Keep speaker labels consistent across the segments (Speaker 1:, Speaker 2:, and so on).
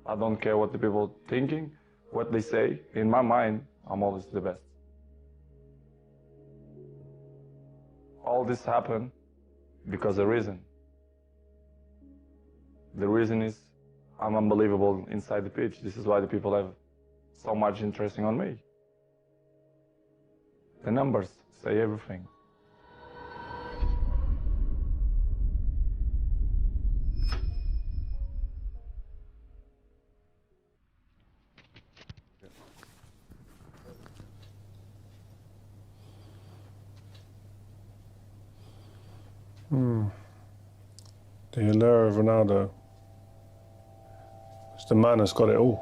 Speaker 1: I don't care what the people thinking, what they say. In my mind, I'm always the best. All this happened because of a reason. The reason is I'm unbelievable inside the pitch. This is why the people have so much interest on me. The numbers say everything.
Speaker 2: The allure of Ronaldo. It's the man that's got it all.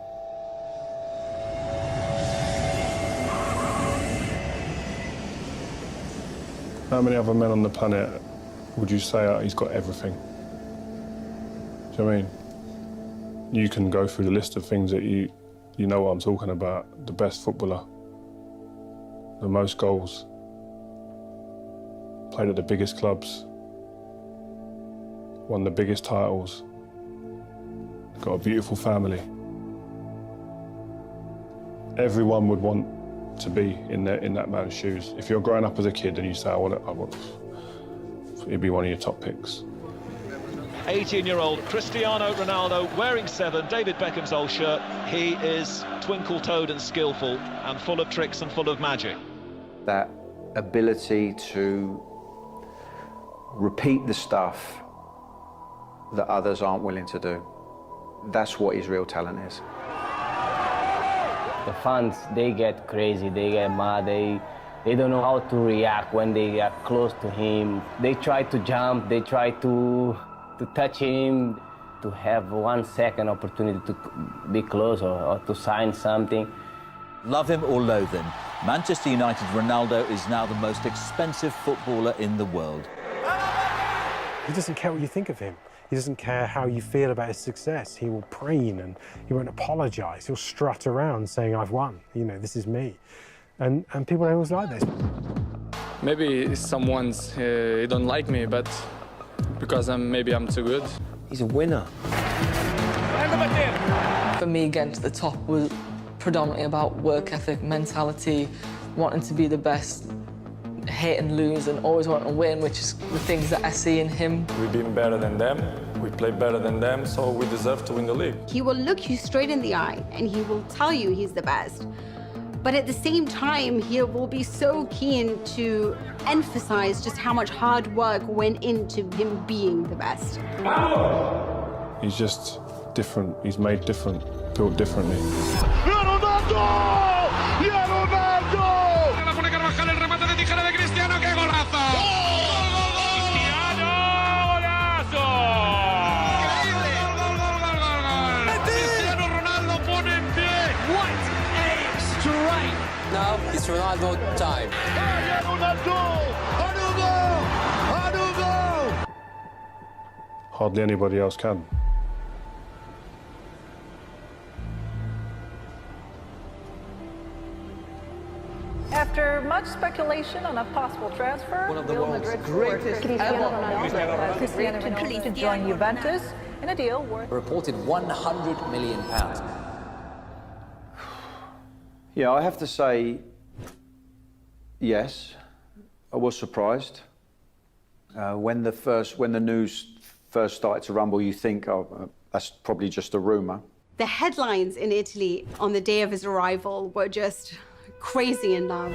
Speaker 2: How many other men on the planet would you say he's got everything? Do you know what I mean? You can go through the list of things that you know what I'm talking about. The best footballer, the most goals, played at the biggest clubs, won the biggest titles, got a beautiful family. Everyone would want to be in that man's shoes. If you're growing up as a kid and you say, I want, he'd be one of your top picks.
Speaker 3: 18-year-old Cristiano Ronaldo wearing 7, David Beckham's old shirt. He is twinkle-toed and skillful and full of tricks and full of magic.
Speaker 4: That ability to repeat the stuff that others aren't willing to do. That's what his real talent is.
Speaker 5: The fans, they get crazy, they get mad, they don't know how to react when they get close to him. They try to jump, they try to touch him, to have 1 second opportunity to be close or to sign something.
Speaker 6: Love him or loathe him, Manchester United's Ronaldo is now the most expensive footballer in the world.
Speaker 7: He doesn't care what you think of him. He doesn't care how you feel about his success. He will preen and he won't apologise. He'll strut around saying, I've won, you know, this is me. And people always like this.
Speaker 8: Maybe someone's he don't like me, but because maybe I'm too good.
Speaker 9: He's a winner.
Speaker 10: For me, getting to the top was predominantly about work ethic, mentality, wanting to be the best, hate and lose, and always wanting to win, which is the things that I see in him.
Speaker 1: We've been better than them, we play better than them, so we deserve to win the league.
Speaker 11: He will look you straight in the eye and he will tell you he's the best. But at the same time, he will be so keen to emphasize just how much hard work went into him being the best.
Speaker 2: He's just different. He's made different, built differently.
Speaker 12: ¡Ronaldo! ¡Y a Ronaldo! La pone Carvajal, el remate de tijera de Cristiano, ¡qué golazo! ¡Cristiano, golazo! ¡Increíble! Cristiano Ronaldo pone en pie.
Speaker 9: What a strike! Now it's Ronaldo time.
Speaker 12: ¡Ronaldo! ¡Ronaldo!
Speaker 2: Hardly anybody else can.
Speaker 13: After much speculation on a possible transfer,
Speaker 9: One of the
Speaker 13: Real
Speaker 9: world's
Speaker 13: Madrid
Speaker 9: greatest
Speaker 13: Cristiano
Speaker 9: ever.
Speaker 13: Ronaldo Cristiano Ronaldo to join Juventus in a deal worth
Speaker 9: Reported £100 million.
Speaker 4: Yeah, I have to say, yes, I was surprised. When the news first started to rumble, you think, oh, that's probably just a rumour.
Speaker 11: The headlines in Italy on the day of his arrival were just crazy in love.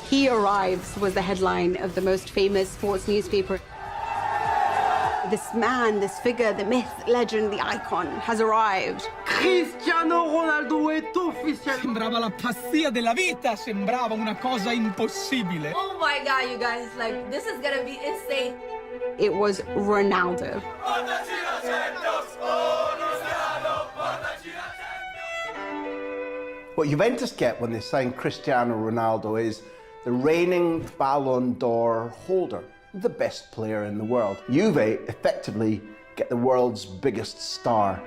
Speaker 11: He arrives was the headline of the most famous sports newspaper. This man, this figure, the myth, legend, the icon has arrived.
Speaker 12: Cristiano Ronaldo è ufficiale.
Speaker 14: Sembrava la pazzia della vita, sembrava una cosa impossibile.
Speaker 15: Oh my God, you guys, like, this is gonna be insane.
Speaker 11: It was Ronaldo.
Speaker 16: What Juventus get when they sign Cristiano Ronaldo is the reigning Ballon d'Or holder, the best player in the world. Juve effectively get the world's biggest star.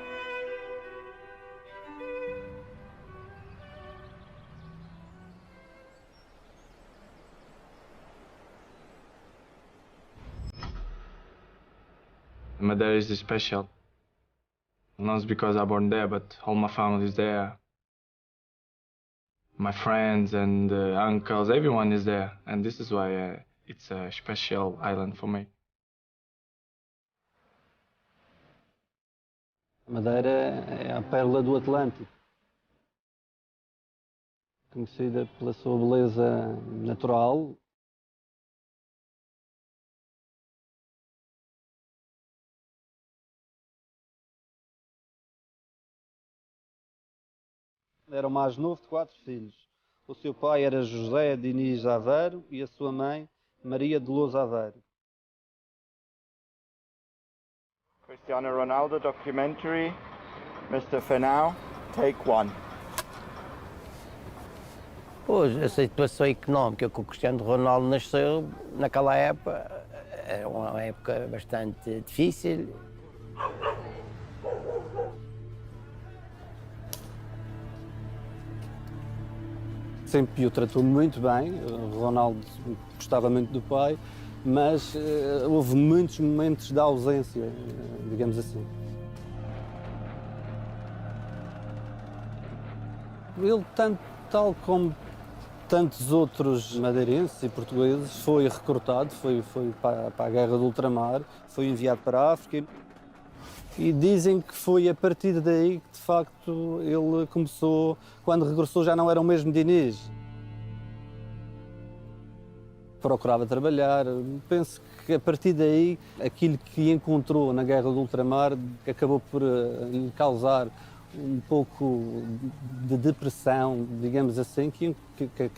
Speaker 1: Madeira is special. Not because I born there, but all my family is there. My friends and uncles, everyone is there. And this is why it's a special island for me.
Speaker 17: Madeira é a pérola do Atlântico, conhecida pela sua beleza natural. Era o mais novo de 4 filhos. O seu pai era José Diniz Aveiro e a sua mãe Maria de Lourdes Aveiro.
Speaker 18: Cristiano Ronaldo documentary, Mr. Fenau, take 1.
Speaker 5: Hoje, a situação económica que o Cristiano Ronaldo nasceu, naquela época, era uma época bastante difícil.
Speaker 17: Sempre o tratou muito bem, o Ronaldo gostava muito do pai, mas houve muitos momentos de ausência, digamos assim. Ele, tal como tantos outros madeirenses e portugueses, foi recrutado, foi para a guerra do ultramar, foi enviado para a África. E dizem que foi a partir daí que, de facto, ele começou, quando regressou já não era o mesmo Diniz. Procurava trabalhar. Penso que a partir daí, aquilo que encontrou na guerra do ultramar acabou por lhe causar um pouco de depressão, digamos assim, que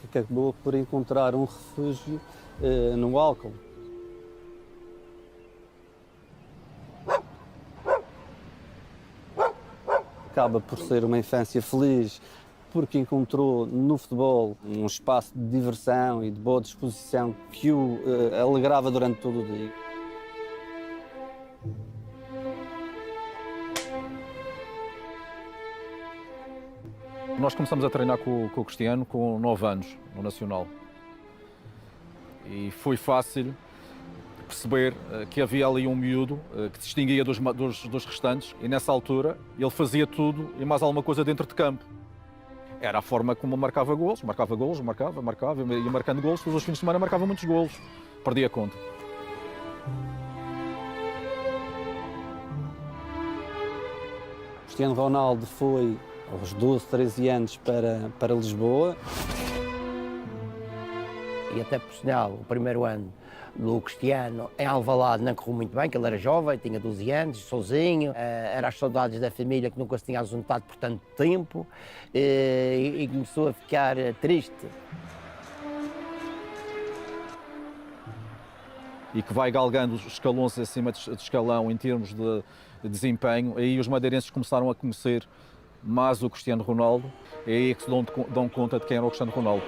Speaker 17: acabou por encontrar um refúgio no álcool. Acaba por ser uma infância feliz, porque encontrou no futebol um espaço de diversão e de boa disposição que o alegrava durante todo o dia.
Speaker 19: Nós começamos a treinar com o Cristiano com 9 anos, no Nacional. E foi fácil perceber que havia ali um miúdo que se distinguia dos restantes, e nessa altura ele fazia tudo e mais alguma coisa dentro de campo. Era a forma como marcava golos, marcava, ia marcando golos, todos os fins de semana marcava muitos golos, perdia a conta.
Speaker 17: Cristiano Ronaldo foi aos 12, 13 anos para Lisboa.
Speaker 5: E até por sinal, o primeiro ano do Cristiano em Alvalade não correu muito bem, que ele era jovem, tinha 12 anos, sozinho, era as saudades da família que nunca se tinha juntado por tanto tempo, e começou a ficar triste.
Speaker 19: E que vai galgando os escalões acima de escalão em termos de desempenho, aí os madeirenses começaram a conhecer mais o Cristiano Ronaldo, e aí é que se dão conta de quem era o Cristiano Ronaldo.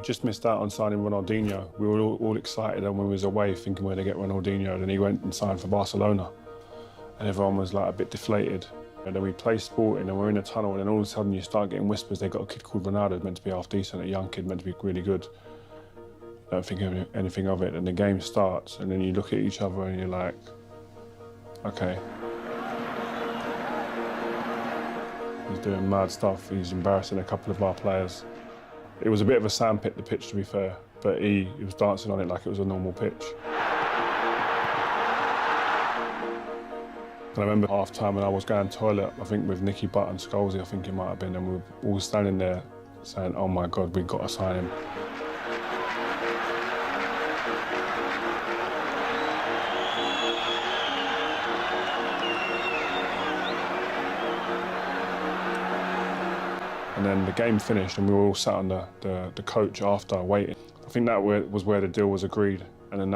Speaker 2: Just missed out on signing Ronaldinho. We were all excited when we was away thinking we're going to get Ronaldinho, and then he went and signed for Barcelona. And everyone was like a bit deflated. And then we play Sporting and we're in a tunnel, and then all of a sudden you start getting whispers they got a kid called Ronaldo meant to be half decent, a young kid meant to be really good. Don't think anything of it, and the game starts, and then you look at each other and you're like, okay. He's doing mad stuff, he's embarrassing a couple of our players. It was a bit of a sandpit, the pitch, to be fair, but he was dancing on it like it was a normal pitch. And I remember half-time when I was going to the toilet, I think with Nicky Butt and Scholesy, I think it might have been, and we were all standing there saying, oh my God, we've got to sign him. And then the game finished and we were all sat on the coach after, waiting. I think that was where the deal was agreed, and then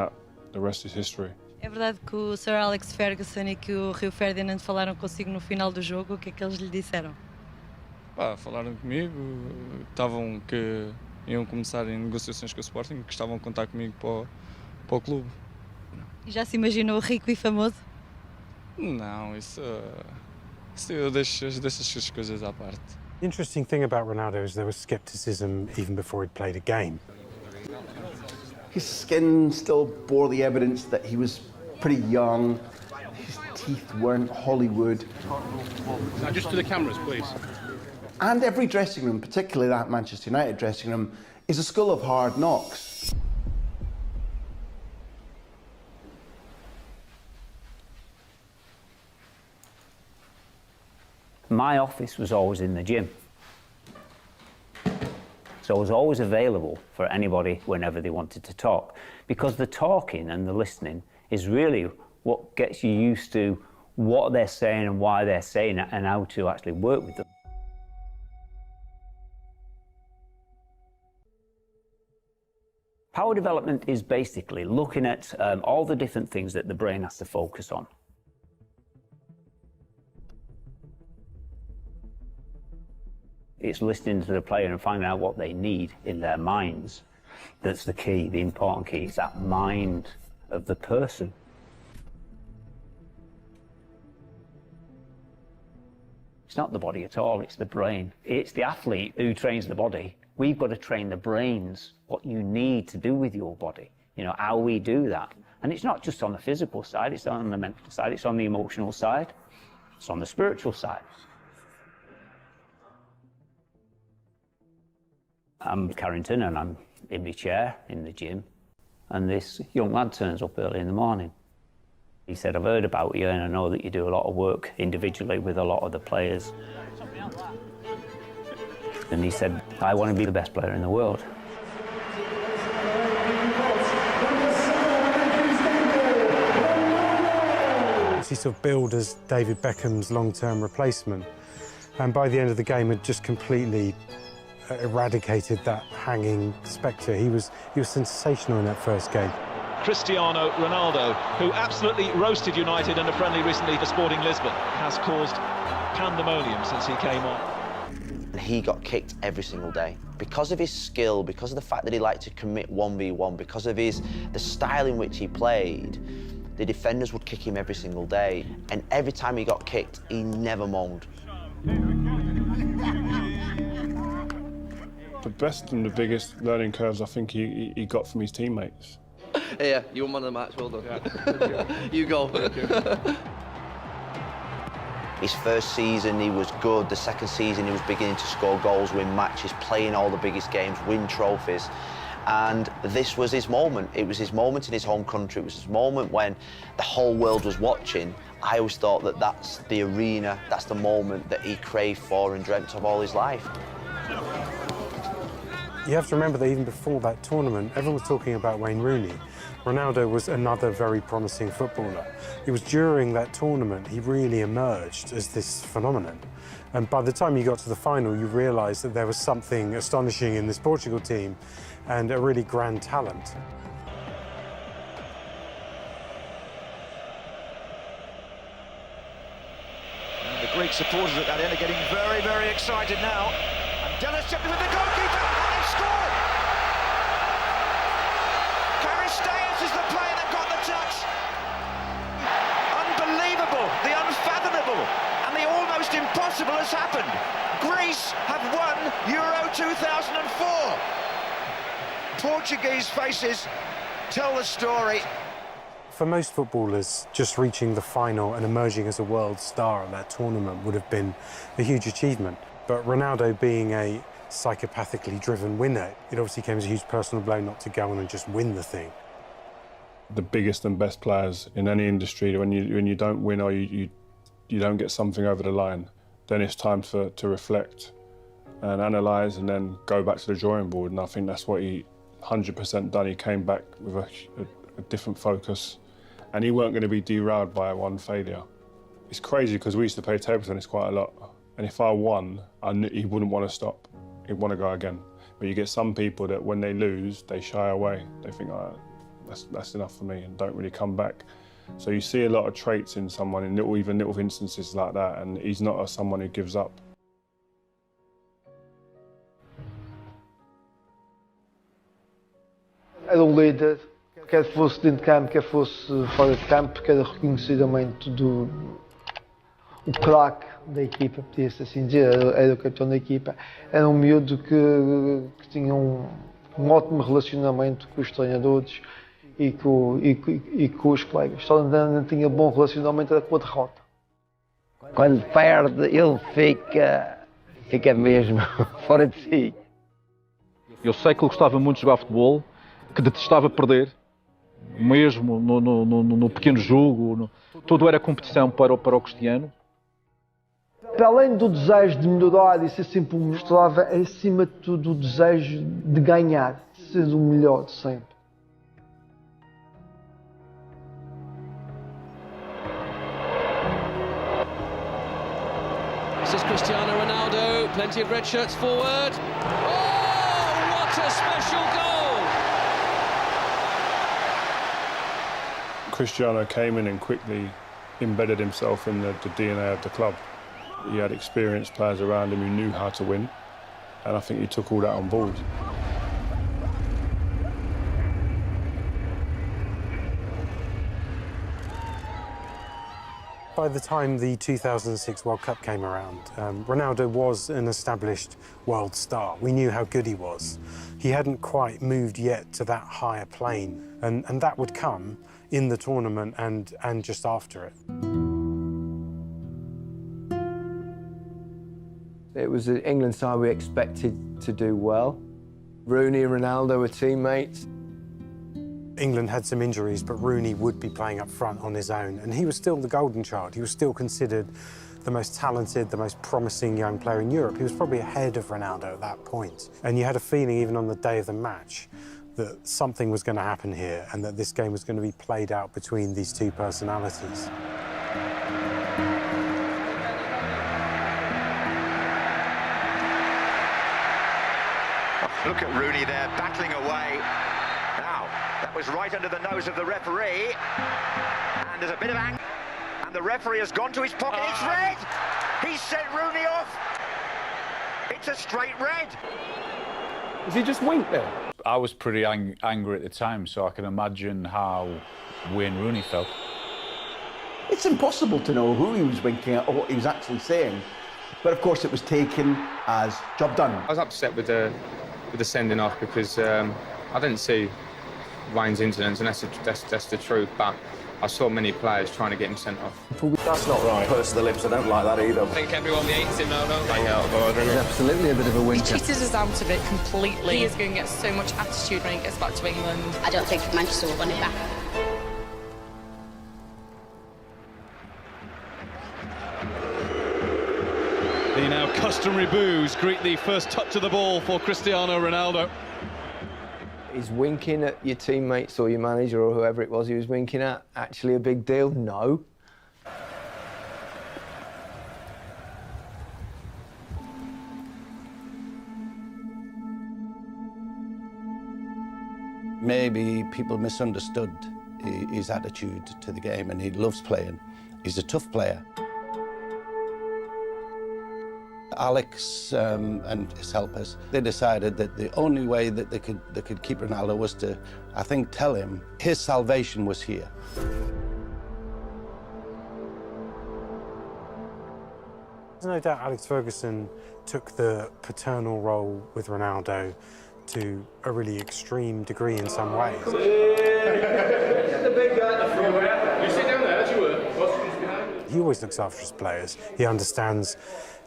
Speaker 2: the rest is history.
Speaker 20: É verdade que o Sir Alex Ferguson e que o Rio Ferdinand falaram consigo no final do jogo? O que é que eles lhe disseram?
Speaker 8: Falaram comigo, estavam que iam começar em negociações com o Sporting, que estavam a contar comigo para o clube.
Speaker 20: E já se imaginou rico e famoso?
Speaker 8: Não, isso Sim, eu deixo essas coisas à parte.
Speaker 7: The interesting thing about Ronaldo is there was scepticism even before he'd played a game.
Speaker 16: His skin still bore the evidence that he was pretty young. His teeth weren't Hollywood.
Speaker 21: Now, just to the cameras, please.
Speaker 16: And every dressing room, particularly that Manchester United dressing room, is a school of hard knocks.
Speaker 22: My office was always in the gym. So I was always available for anybody whenever they wanted to talk, because the talking and the listening is really what gets you used to what they're saying and why they're saying it and how to actually work with them. Power development is basically looking at all the different things that the brain has to focus on. It's listening to the player and finding out what they need in their minds. That's the key, the important key. It's that mind of the person. It's not the body at all, it's the brain. It's the athlete who trains the body. We've got to train the brains, what you need to do with your body, you know, how we do that. And it's not just on the physical side, it's on the mental side, it's on the emotional side, it's on the spiritual side. I'm Carrington and I'm in my chair in the gym, and this young lad turns up early in the morning. He said, I've heard about you and I know that you do a lot of work individually with a lot of the players. And he said, I want to be the best player in the world.
Speaker 7: He sort of billed as David Beckham's long-term replacement, and by the end of the game had just completely eradicated that hanging spectre. He was sensational in that first game.
Speaker 3: Cristiano Ronaldo, who absolutely roasted United in a friendly recently for Sporting Lisbon, has caused pandemonium since he came on.
Speaker 23: He got kicked every single day because of his skill, because of the fact that he liked to commit 1v1, because of the style in which he played. The defenders would kick him every single day, and every time he got kicked, he never moaned.
Speaker 2: The best and the biggest learning curves I think he got from his teammates.
Speaker 9: Yeah, you won one of the match, well done. Yeah. You go.
Speaker 23: His first season he was good, the second season he was beginning to score goals, win matches, playing all the biggest games, win trophies. And this was his moment. It was his moment in his home country. It was his moment when the whole world was watching. I always thought that that's the arena, that's the moment that he craved for and dreamt of all his life.
Speaker 7: You have to remember that even before that tournament, everyone was talking about Wayne Rooney. Ronaldo was another very promising footballer. It was during that tournament he really emerged as this phenomenon. And by the time you got to the final, you realised that there was something astonishing in this Portugal team and a really grand talent.
Speaker 12: And the Greek supporters at that end are getting very, very excited now. And Dennis with the goalkeeper, and they've scored! Cristiano is the player that got the touch. Unbelievable, the unfathomable, and the almost impossible has happened. Greece have won Euro 2004. Portuguese faces tell the story.
Speaker 7: For most footballers, just reaching the final and emerging as a world star at that tournament would have been a huge achievement. But Ronaldo being a psychopathically driven winner, it obviously came as a huge personal blow not to go on and just win the thing.
Speaker 2: The biggest and best players in any industry, when you don't win or you don't get something over the line, then it's time to reflect and analyse and then go back to the drawing board. And I think that's what he 100% done. He came back with a different focus, and he weren't going to be derailed by one failure. It's crazy because we used to play table tennis quite a lot, and if I won, I knew he wouldn't want to stop. He'd want to go again. But you get some people that when they lose, they shy away. They think, oh, that's enough for me, and don't really come back. So you see a lot of traits in someone, in even little instances like that, and he's not someone who gives up.
Speaker 24: Era um líder, quer fosse dentro de campo, quer fosse fora de campo, que era reconhecidamente o craque da equipa, podia-se assim dizer, era o capitão da equipa. Era um miúdo que tinha um ótimo relacionamento com os treinadores e com os colegas. Só não tinha bom relacionamento era com a derrota.
Speaker 4: Quando perde, ele fica mesmo fora de si.
Speaker 19: Eu sei que ele gostava muito de jogar futebol, que detestava perder, mesmo no pequeno jogo, tudo era competição para o Cristiano.
Speaker 24: Para além do desejo de melhorar e ser sempre o mostrava, acima de tudo o desejo de ganhar, de ser o melhor de sempre.
Speaker 3: This is Cristiano Ronaldo, plenty of red shirts forward. Oh, what a special goal!
Speaker 2: Cristiano came in and quickly embedded himself in the DNA of the club. He had experienced players around him who knew how to win, and I think he took all that on board.
Speaker 7: By the time the 2006 World Cup came around, Ronaldo was an established world star. We knew how good he was. He hadn't quite moved yet to that higher plane, and that would come in the tournament and just after it.
Speaker 6: It was the England side we expected to do well. Rooney and Ronaldo were teammates.
Speaker 7: England had some injuries, but Rooney would be playing up front on his own, and he was still the golden child. He was still considered the most talented, the most promising young player in Europe. He was probably ahead of Ronaldo at that point. And you had a feeling, even on the day of the match, that something was going to happen here and that this game was going to be played out between these two personalities.
Speaker 12: Look at Rooney there, battling away. Now, that was right under the nose of the referee. And there's a bit of anger. And the referee has gone to his pocket. It's red! He sent Rooney off. It's a straight red.
Speaker 10: Has he just winked there? I was pretty angry at the time, so I can imagine how Wayne Rooney felt.
Speaker 16: It's impossible to know who he was winking at or what he was actually saying. But of course it was taken as job done.
Speaker 13: I was upset with the sending off because I didn't see Wayne's incidents, and that's the truth, but I saw many players trying to get him sent off.
Speaker 25: That's not right. Purse to the lips, I don't like that either.
Speaker 13: I think everyone hates him now, don't they?
Speaker 25: Hang out of order, isn't it?
Speaker 6: Absolutely a bit of a winker.
Speaker 26: He cheated us out of it completely. He is going to get so much attitude when he gets back to England.
Speaker 11: I don't think Manchester will win it back.
Speaker 3: The now customary boos greet the first touch of the ball for Cristiano Ronaldo.
Speaker 6: Is winking at your teammates or your manager or whoever it was he was winking at actually a big deal? No.
Speaker 27: Maybe people misunderstood his attitude to the game, and he loves playing. He's a tough player. Alex and his helpers, they decided that the only way that they could keep Ronaldo was to, I think, tell him his salvation was here.
Speaker 7: There's no doubt Alex Ferguson took the paternal role with Ronaldo to a really extreme degree in some ways.
Speaker 21: The big guy. You sit down there, as you were.
Speaker 7: He always looks after his players. He understands,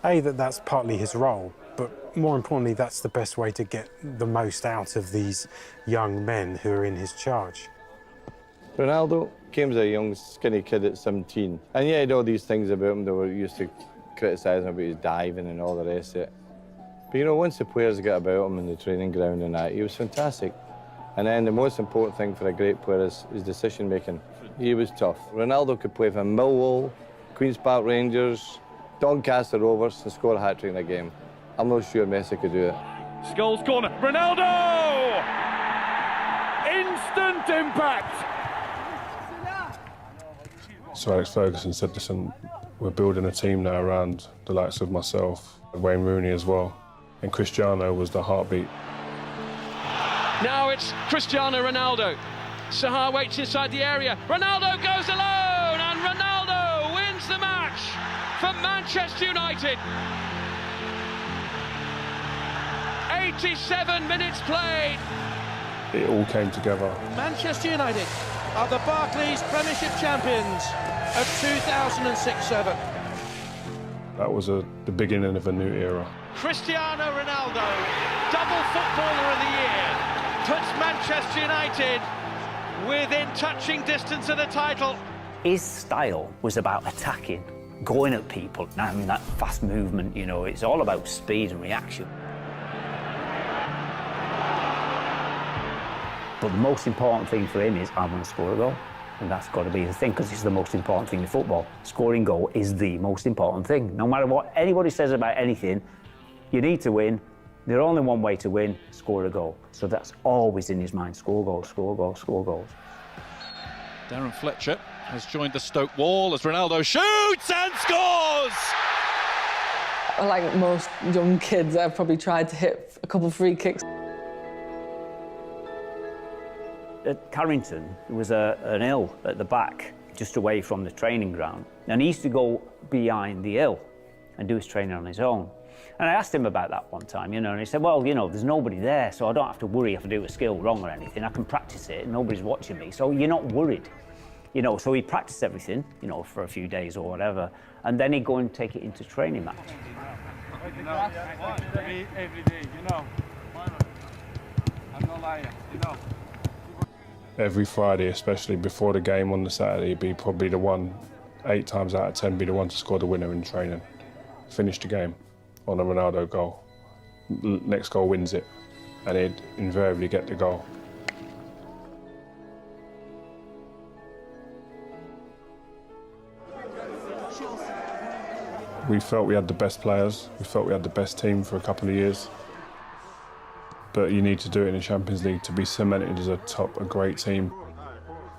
Speaker 7: A, that that's partly his role, but more importantly, that's the best way to get the most out of these young men who are in his charge.
Speaker 28: Ronaldo came as a young, skinny kid at 17. And yeah, he had all these things about him that were used to criticise him about his diving and all the rest of it. But you know, once the players got about him in the training ground and that, he was fantastic. And then the most important thing for a great player is his decision making. He was tough. Ronaldo could play for Millwall, Queen's Park Rangers, Doncaster Rovers and score a hat-trick in a game. I'm not sure Messi could do it.
Speaker 3: Scholes corner, Ronaldo! Instant impact!
Speaker 2: So Alex Ferguson said, listen, we're building a team now around the likes of myself, Wayne Rooney as well, and Cristiano was the heartbeat.
Speaker 3: Now it's Cristiano Ronaldo. Sahar waits inside the area. Ronaldo goes alone, and Ronaldo wins
Speaker 1: the match for Manchester United. 87 minutes played.
Speaker 2: It all came together.
Speaker 5: Manchester United are the Barclays Premiership champions of 2006-07.
Speaker 2: That was the beginning of a new era.
Speaker 3: Cristiano Ronaldo, double footballer of the year, puts Manchester United within touching distance of the title.
Speaker 22: His style was about attacking, going at people, and having that fast movement, you know, it's all about speed and reaction. But the most important thing for him is, I want to score a goal. And that's got to be the thing, because it's the most important thing in football. Scoring goal is the most important thing. No matter what anybody says about anything, you need to win. There's only one way to win, score a goal. So that's always in his mind, score goals, score goals, score goals.
Speaker 8: Darren Fletcher has joined the Stoke wall as Ronaldo shoots and scores!
Speaker 26: Like most young kids, I've probably tried to hit a couple of free kicks.
Speaker 22: At Carrington, there was an hill at the back, just away from the training ground. And he used to go behind the hill and do his training on his own. And I asked him about that one time, you know, and he said, well, you know, there's nobody there, so I don't have to worry if I do a skill wrong or anything. I can practice it, and nobody's watching me, so you're not worried. You know, so he'd practice everything, you know, for a few days or whatever, and then he'd go and take it into training match.
Speaker 14: Every day, you know. I'm not lying, you know.
Speaker 2: Every Friday, especially before the game on the Saturday, he'd be probably the one, 8 times out of 10, be the one to score the winner in training. Finish the game on a Ronaldo goal. Next goal wins it, and he'd invariably get the goal. We felt we had the best players, we felt we had the best team for a couple of years. But you need to do it in the Champions League to be cemented as a great team.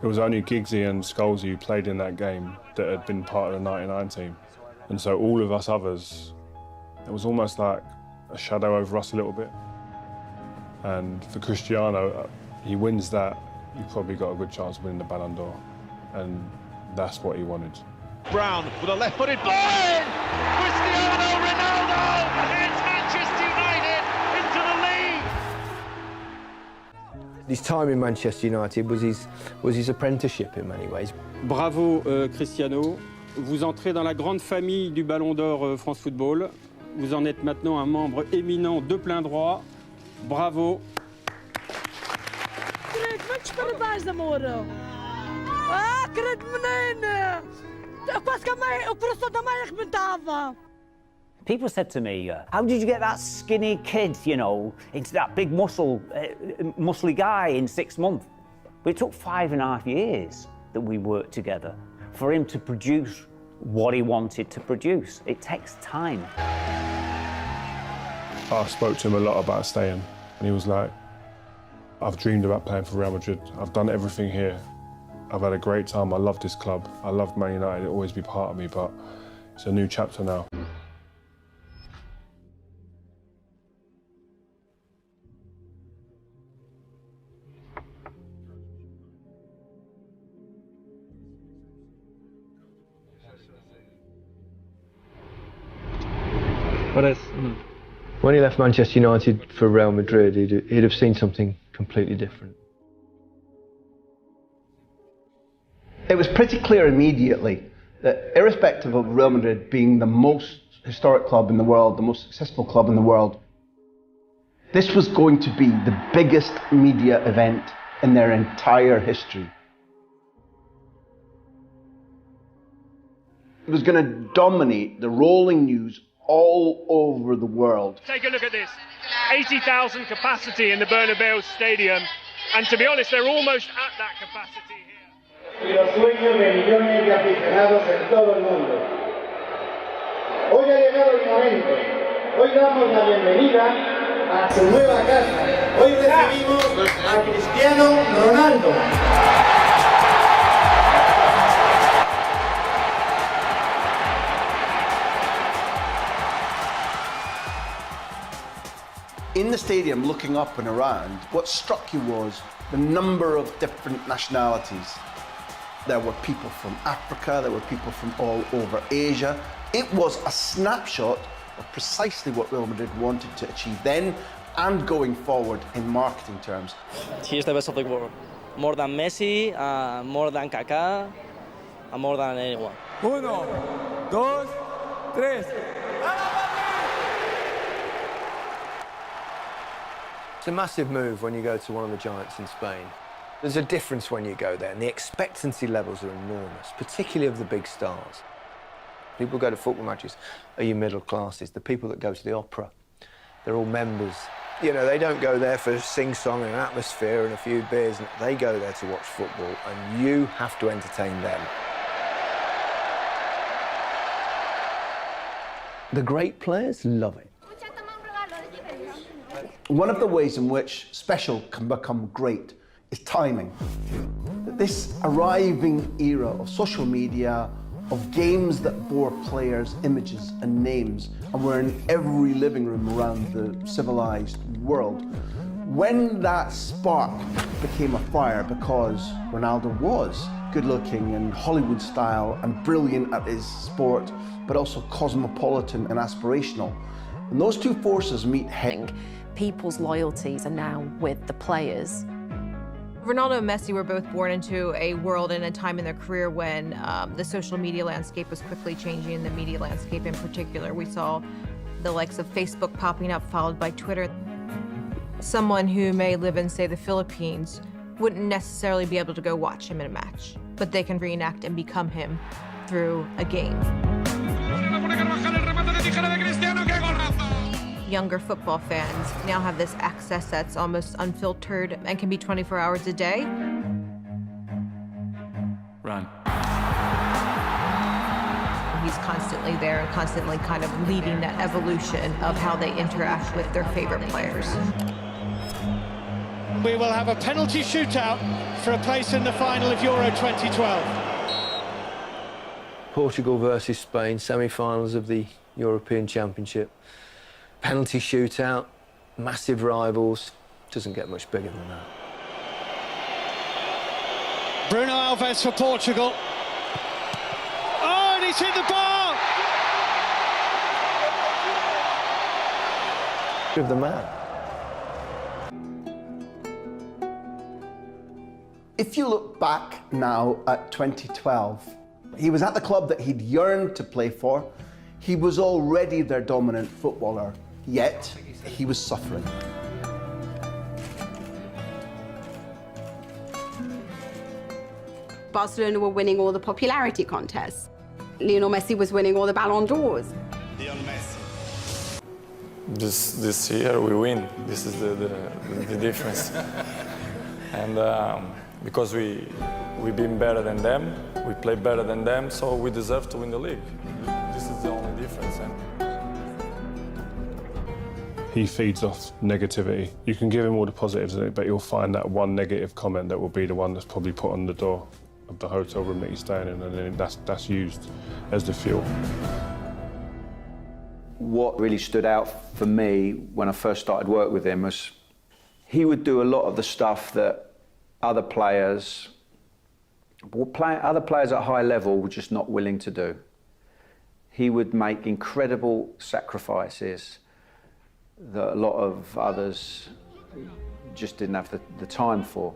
Speaker 2: It was only Giggsy and Scholesy who played in that game that had been part of the '99 team. And so all of us others, it was almost like a shadow over us a little bit. And for Cristiano, he wins that, you've probably got a good chance of winning the Ballon d'Or. And that's what he wanted.
Speaker 3: Brown with a left-footed ball in! Cristiano Ronaldo hits Manchester United into the lead!
Speaker 6: His time in Manchester United was his apprenticeship in many ways.
Speaker 5: Bravo Cristiano, vous entrez dans la grande famille du Ballon d'Or France Football. Vous en êtes maintenant un membre éminent de plein droit. Bravo.
Speaker 22: People said to me, how did you get that skinny kid, you know, into that big muscly guy in 6 months? But it took 5.5 years that we worked together for him to produce what he wanted to produce. It takes time.
Speaker 2: I spoke to him a lot about staying, and he was like, I've dreamed about playing for Real Madrid. I've done everything here. I've had a great time. I love this club. I love Man United. It'll always be part of me, but it's a new chapter now.
Speaker 6: When he left Manchester United for Real Madrid, he'd have seen something completely different.
Speaker 16: It was pretty clear immediately that irrespective of Real Madrid being the most historic club in the world, the most successful club in the world, this was going to be the biggest media event in their entire history. It was going to dominate the rolling news all over the world.
Speaker 15: Take a look at this. 80,000 capacity in the Bernabeu Stadium, and to be honest, they're almost at that capacity here.
Speaker 17: Y los sueños de millones de aficionados en todo el mundo. Hoy ha llegado el momento. Hoy damos la bienvenida a su nueva casa. Hoy recibimos a Cristiano Ronaldo.
Speaker 16: In the stadium, looking up and around, what struck you was the number of different nationalities. There were people from Africa, there were people from all over Asia. It was a snapshot of precisely what Real Madrid wanted to achieve then and going forward in marketing terms.
Speaker 4: He is the best of the world. More than Messi, more than Kaká, and more than anyone.
Speaker 14: 1, 2, 3.
Speaker 6: It's a massive move when you go to one of the giants in Spain. There's a difference when you go there, and the expectancy levels are enormous, particularly of the big stars. People who go to football matches are your middle classes. The people that go to the opera, they're all members. You know, they don't go there for sing-song and an atmosphere and a few beers. They go there to watch football, and you have to entertain them. The great players love it.
Speaker 16: One of the ways in which special can become great is timing. This arriving era of social media, of games that bore players' images and names, and were in every living room around the civilized world. When that spark became a fire because Ronaldo was good-looking and Hollywood style and brilliant at his sport, but also cosmopolitan and aspirational. When those two forces meet head,
Speaker 9: people's loyalties are now with the players.
Speaker 12: Ronaldo and Messi were both born into a world and a time in their career when the social media landscape was quickly changing, and the media landscape in particular. We saw the likes of Facebook popping up, followed by Twitter. Someone who may live in, say, the Philippines wouldn't necessarily be able to go watch him in a match, but they can reenact and become him through a game. Younger football fans now have this access that's almost unfiltered and can be 24 hours a day.
Speaker 8: Run.
Speaker 12: He's constantly there and constantly kind of leading that evolution of how they interact with their favorite players.
Speaker 15: We will have a penalty shootout for a place in the final of Euro 2012.
Speaker 6: Portugal versus Spain, semi-finals of the European Championship. Penalty shootout, massive rivals, doesn't get much bigger than that.
Speaker 15: Bruno Alves for Portugal. Oh, and he's hit the bar!
Speaker 6: Of the man.
Speaker 16: If you look back now at 2012, he was at the club that he'd yearned to play for. He was already their dominant footballer, yet he was suffering.
Speaker 11: Barcelona were winning all the popularity contests. Lionel Messi was winning all the Ballon d'Ors.
Speaker 18: This year we win. This is the difference. And because we've been better than them, we play better than them, so we deserve to win the league. This is the only difference.
Speaker 2: He feeds off negativity. You can give him all the positives in it, but you'll find that one negative comment that will be the one that's probably put on the door of the hotel room that he's staying in, and then that's used as the fuel.
Speaker 19: What really stood out for me when I first started work with him was he would do a lot of the stuff that other players at high level were just not willing to do. He would make incredible sacrifices that a lot of others just didn't have the time for.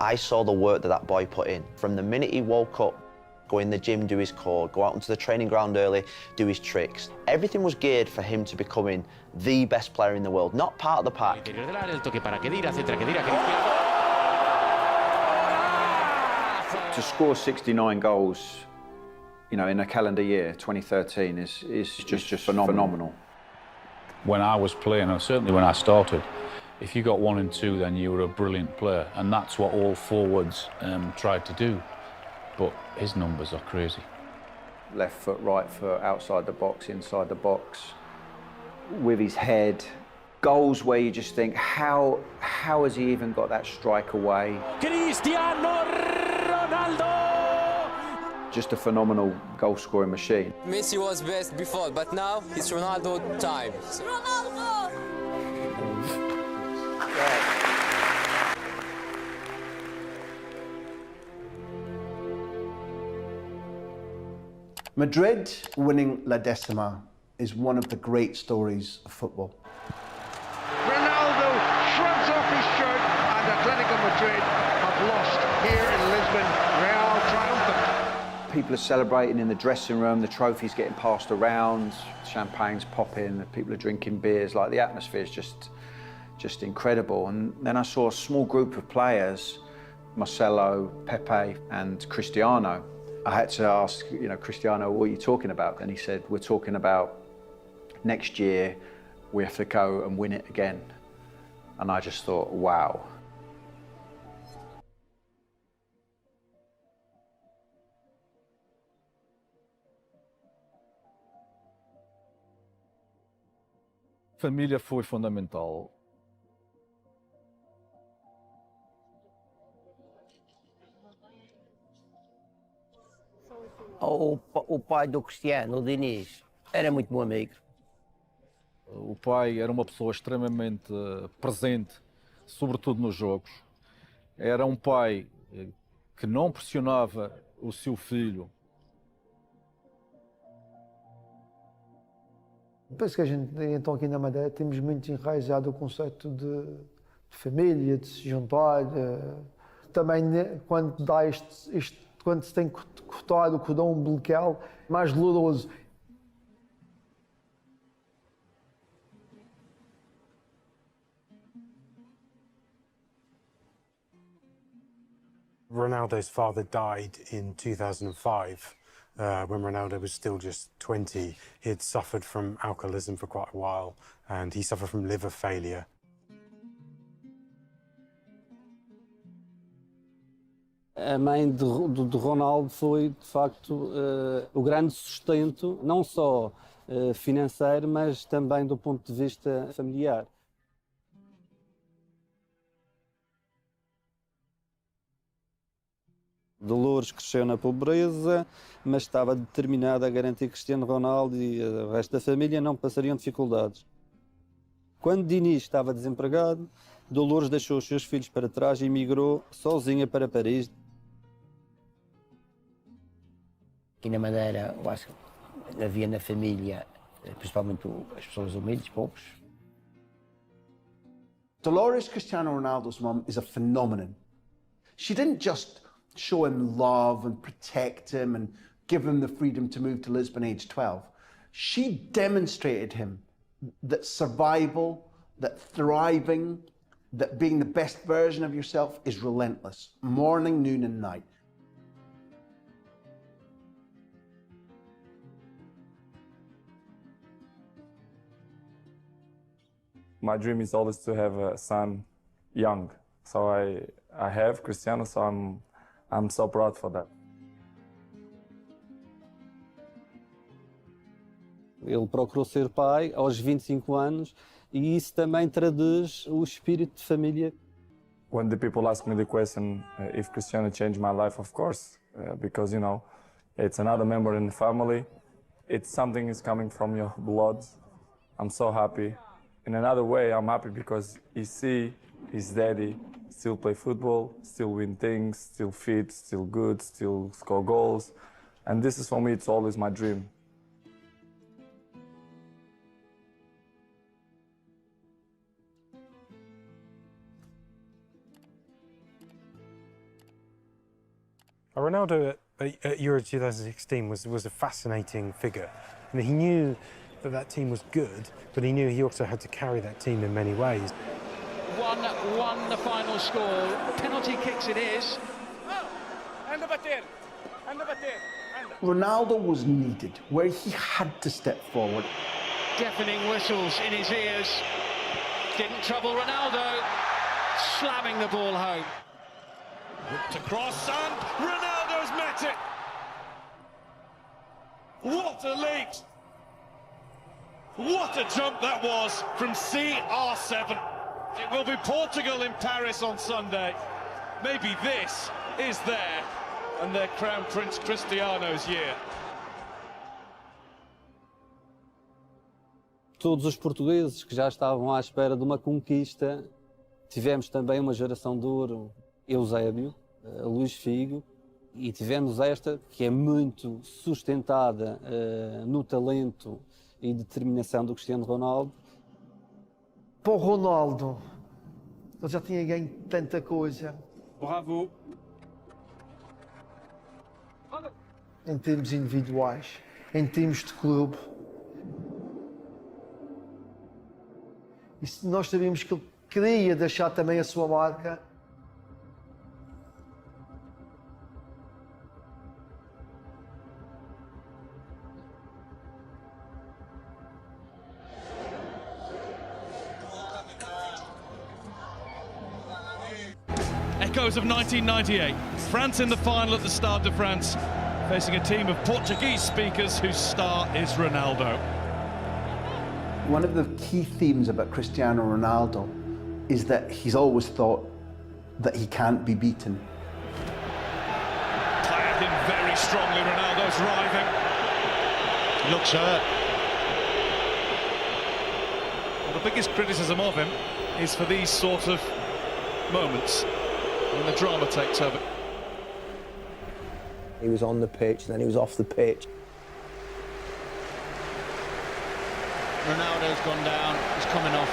Speaker 20: I saw the work that boy put in. From the minute he woke up, go in the gym, do his core, go out onto the training ground early, do his tricks. Everything was geared for him to becoming the best player in the world, not part of the pack.
Speaker 19: To score 69 goals, you know, in a calendar year, 2013, is just phenomenal.
Speaker 10: When I was playing, or certainly when I started, if you got 1 and 2, then you were a brilliant player, and that's what all forwards tried to do. But his numbers are crazy.
Speaker 19: Left foot, right foot, outside the box, inside the box, with his head. Goals where you just think, how has he even got that strike away?
Speaker 15: Cristiano Ronaldo!
Speaker 19: Just a phenomenal goal-scoring machine.
Speaker 23: Messi was best before, but now it's Ronaldo time. Ronaldo!
Speaker 16: Madrid winning La Decima is one of the great stories of football.
Speaker 17: Ronaldo shrugs off his shirt and Atletico Madrid have lost here in Lisbon. Real triumphant.
Speaker 19: People are celebrating in the dressing room, the trophies getting passed around, champagne's popping, people are drinking beers, like the atmosphere is just incredible. And then I saw a small group of players, Marcelo, Pepe and Cristiano. I had to ask, Cristiano, what are you talking about? And he said, we're talking about next year we have to go and win it again. And I just thought, wow.
Speaker 1: Família foi fundamental.
Speaker 7: O pai do Cristiano, o Diniz, era muito bom amigo.
Speaker 1: O pai era uma pessoa extremamente presente, sobretudo nos jogos. Era um pai que não pressionava o seu filho.
Speaker 13: Penso que a gente, então, aqui na Madeira, temos muito enraizado o conceito de família, de se juntar. Também, quando dá quando se tem cortado o cordão umbilical, mais doloroso.
Speaker 21: Ronaldo's father died in 2005. When Ronaldo was still just 20, he had suffered from alcoholism for quite a while, and he suffered from liver failure.
Speaker 5: A mãe de Ronaldo foi, de facto, o grande sustento, não só financeiro, mas também do ponto de vista familiar. Dolores cresceu na pobreza, mas estava determinada a garantir Cristiano Ronaldo e o resto da família não passariam dificuldades. Quando Diniz estava desempregado, Dolores deixou os seus filhos para trás e emigrou sozinha para Paris.
Speaker 7: Aqui na Madeira, eu acho que havia na família, principalmente as pessoas humildes, pobres.
Speaker 16: Dolores Cristiano Ronaldo's mum is a phenomenon. She didn't just show him love and protect him and give him the freedom to move to Lisbon age 12. She demonstrated him that survival, that thriving, that being the best version of yourself is relentless, morning, noon and night.
Speaker 18: My dream is always to have a son young. So I have Cristiano, so I'm so proud for that.
Speaker 5: Ele procurou ser pai aos 25 anos e isso também traduz o espírito de família.
Speaker 18: When the people ask me the question if Cristiano changed my life, of course, because it's another member in the family. It's something is coming from your blood. I'm so happy. In another way, I'm happy because you see his daddy still play football, still win things, still fit, still good, still score goals. And this is for me, it's always my dream.
Speaker 21: Ronaldo at Euro 2016 was a fascinating figure. And he knew that team was good, but he knew he also had to carry that team in many ways.
Speaker 3: 1-1 the final score. Penalty kicks it is.
Speaker 16: Ronaldo was needed where he had to step forward.
Speaker 3: Deafening whistles in his ears. Didn't trouble Ronaldo. Slamming the ball home.
Speaker 14: To cross and Ronaldo's met it. What a leap. What a jump that was from CR7. It will be Portugal in Paris on Sunday. Maybe this is their and their Crown Prince Cristiano's year.
Speaker 5: Todos os portugueses que já estavam à espera de uma conquista, tivemos também uma geração de ouro. Eusébio, Luís Figo, E tivemos esta, que é muito sustentada no talento e determinação do Cristiano Ronaldo.
Speaker 13: Para o Ronaldo, ele já tinha ganho tanta coisa.
Speaker 14: Bravo.
Speaker 13: Em termos individuais, em termos de clube. E nós sabíamos que ele queria deixar também a sua marca.
Speaker 14: Echoes of 1998. France in the final at the Stade de France, facing a team of Portuguese speakers whose star is Ronaldo.
Speaker 16: One of the key themes about Cristiano Ronaldo is that he's always thought that he can't be beaten.
Speaker 14: Tired in very strongly, Ronaldo's writhing. Looks hurt. Well, the biggest criticism of him is for these sort of moments when the drama takes over.
Speaker 6: He was on the pitch, then he was off the pitch.
Speaker 8: Ronaldo's gone down, he's coming off.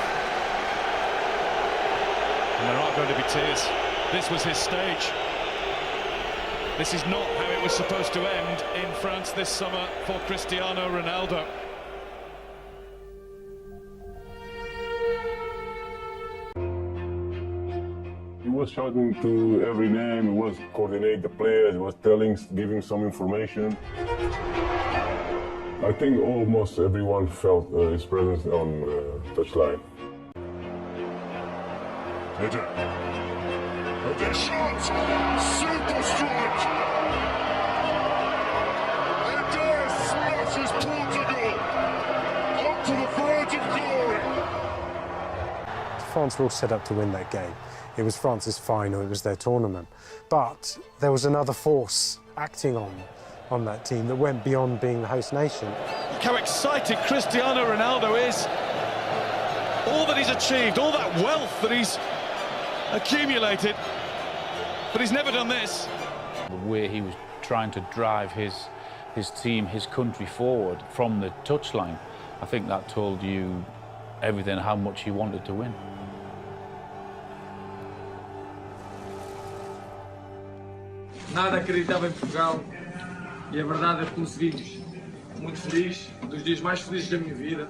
Speaker 14: And there are going to be tears. This was his stage. This is not how it was supposed to end in France this summer for Cristiano Ronaldo.
Speaker 2: He was shouting to every name, he was coordinating the players, he was giving some information. I think almost everyone felt his presence on touchline.
Speaker 14: The shot! Super strike! Eder smashes Portugal up to the verge of glory!
Speaker 21: France were all set up to win that game. It was France's final, it was their tournament. But there was another force acting on that team that went beyond being the host nation.
Speaker 14: Look how excited Cristiano Ronaldo is. All that he's achieved, all that wealth that he's accumulated, but he's never done this.
Speaker 10: The way he was trying to drive his team, his country forward from the touchline, I think that told you everything, how much he wanted to win.
Speaker 4: Nada acreditava em Portugal e a verdade é que conseguimos. Muito feliz, um dos dias mais felizes da minha vida.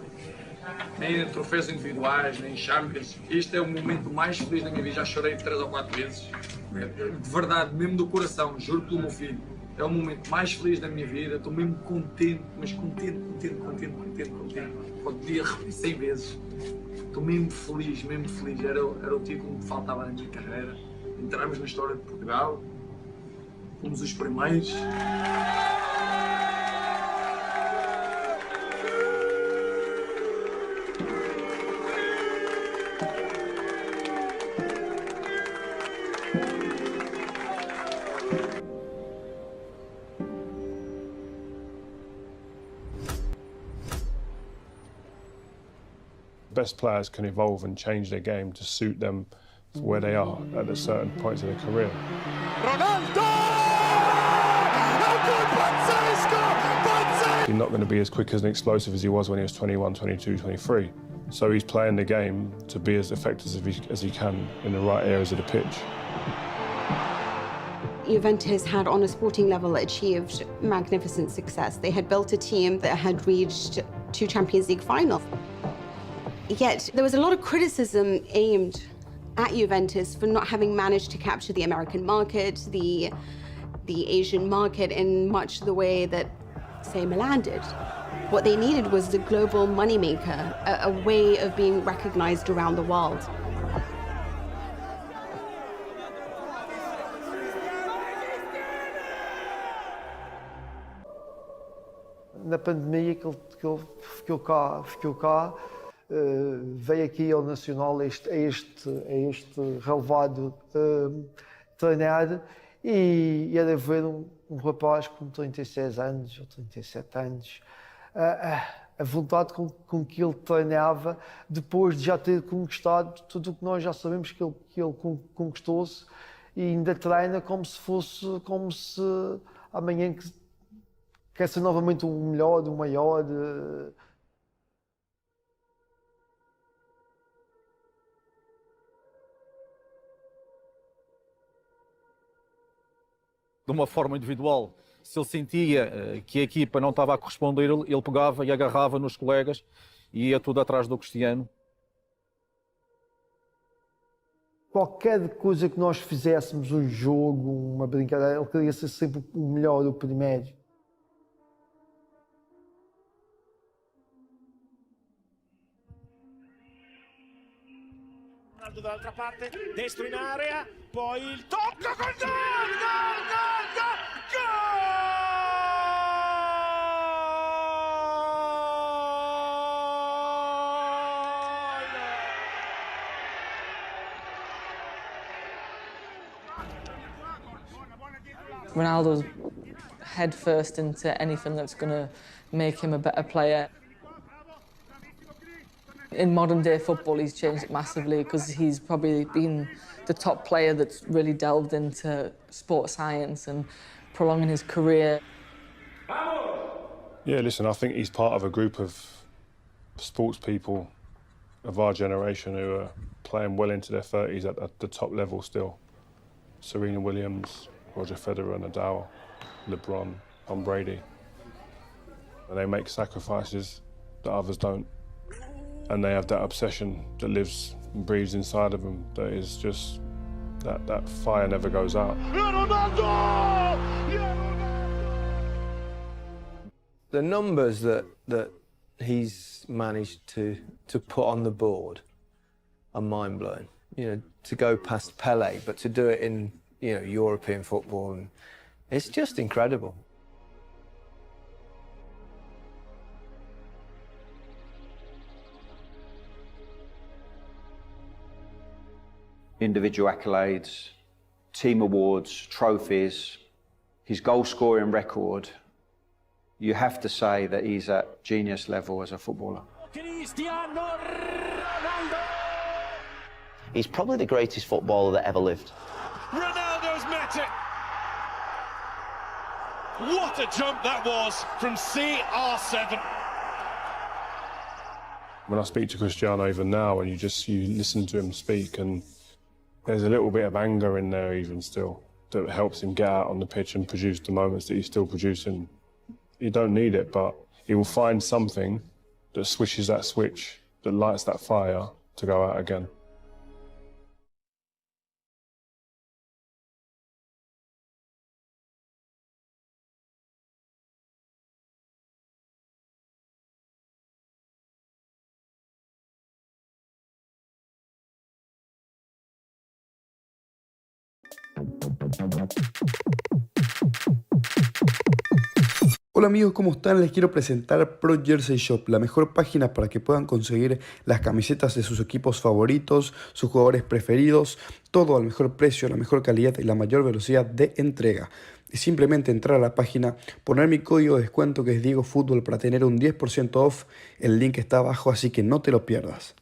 Speaker 4: Nem em troféus individuais, nem em Champions. Este é o momento mais feliz da minha vida. Já chorei 3 ou 4 vezes. De verdade, mesmo do coração, juro pelo meu filho. É o momento mais feliz da minha vida. Estou mesmo contente, mas contente. Podia repetir 100 vezes. Estou mesmo feliz, mesmo feliz. Era o título que me faltava na minha carreira. Entramos na história de Portugal. Fomos os primeiros.
Speaker 2: Best players can evolve and change their game to suit them for where they are at a certain points of their career.
Speaker 14: Ronaldo!
Speaker 2: He's not going to be as quick and explosive as he was when he was 21, 22, 23. So he's playing the game to be as effective as he can in the right areas of the pitch.
Speaker 11: Juventus had, on a sporting level, achieved magnificent success. They had built a team that had reached 2 Champions League finals. Yet there was a lot of criticism aimed at Juventus for not having managed to capture the American market, the Asian market in much the way that, say, Milan did. What they needed was the global moneymaker, a way of being recognized around the world.
Speaker 13: Na pandemia que ele ficou cá, veio aqui ao Nacional, este relevado treinar, e era ver um rapaz com 36 anos ou 37 anos, a vontade com que ele treinava, depois de já ter conquistado tudo o que nós já sabemos que ele conquistou-se, e ainda treina como se amanhã quer ser novamente o melhor, o maior.
Speaker 1: De uma forma individual, se ele sentia que a equipa não estava a corresponder, ele pegava e agarrava nos colegas e ia tudo atrás do Cristiano.
Speaker 13: Qualquer coisa que nós fizéssemos, um jogo, uma brincadeira, ele queria ser sempre o melhor, o primeiro.
Speaker 15: Ronaldo dall'altra parte, destro in area, poi il tocco col gol! Gol, gol, gol!
Speaker 9: Ronaldo's head first into anything that's going to make him a better player. In modern day football, he's changed it massively because he's probably been the top player that's really delved into sports science and prolonging his career.
Speaker 2: Yeah, listen, I think he's part of a group of sports people of our generation who are playing well into their 30s at the top level still. Serena Williams, Roger Federer, Nadal, LeBron, Tom Brady. And they make sacrifices that others don't. And they have that obsession that lives and breathes inside of them that is just, that fire never goes out.
Speaker 6: The numbers that he's managed to put on the board are mind-blowing. You know, to go past Pele, but to do it in, you know, European football, and it's just incredible.
Speaker 19: Individual accolades, team awards, trophies, his goal-scoring record, you have to say that he's at genius level as a footballer.
Speaker 15: Cristiano Ronaldo!
Speaker 20: He's probably the greatest footballer that ever lived.
Speaker 14: Ronaldo's met it! What a jump that was from CR7.
Speaker 2: When I speak to Cristiano even now, and you listen to him speak, and there's a little bit of anger in there even still that helps him get out on the pitch and produce the moments that he's still producing. You don't need it, but he will find something that swishes that switch, that lights that fire to go out again.
Speaker 12: Hola amigos, ¿cómo están? Les quiero presentar Pro Jersey Shop, la mejor página para que puedan conseguir las camisetas de sus equipos favoritos, sus jugadores preferidos, todo al mejor precio, la mejor calidad y la mayor velocidad de entrega. Y simplemente entrar a la página, poner mi código de descuento que es Diego Fútbol para tener un 10% off, el link está abajo, así que no te lo pierdas.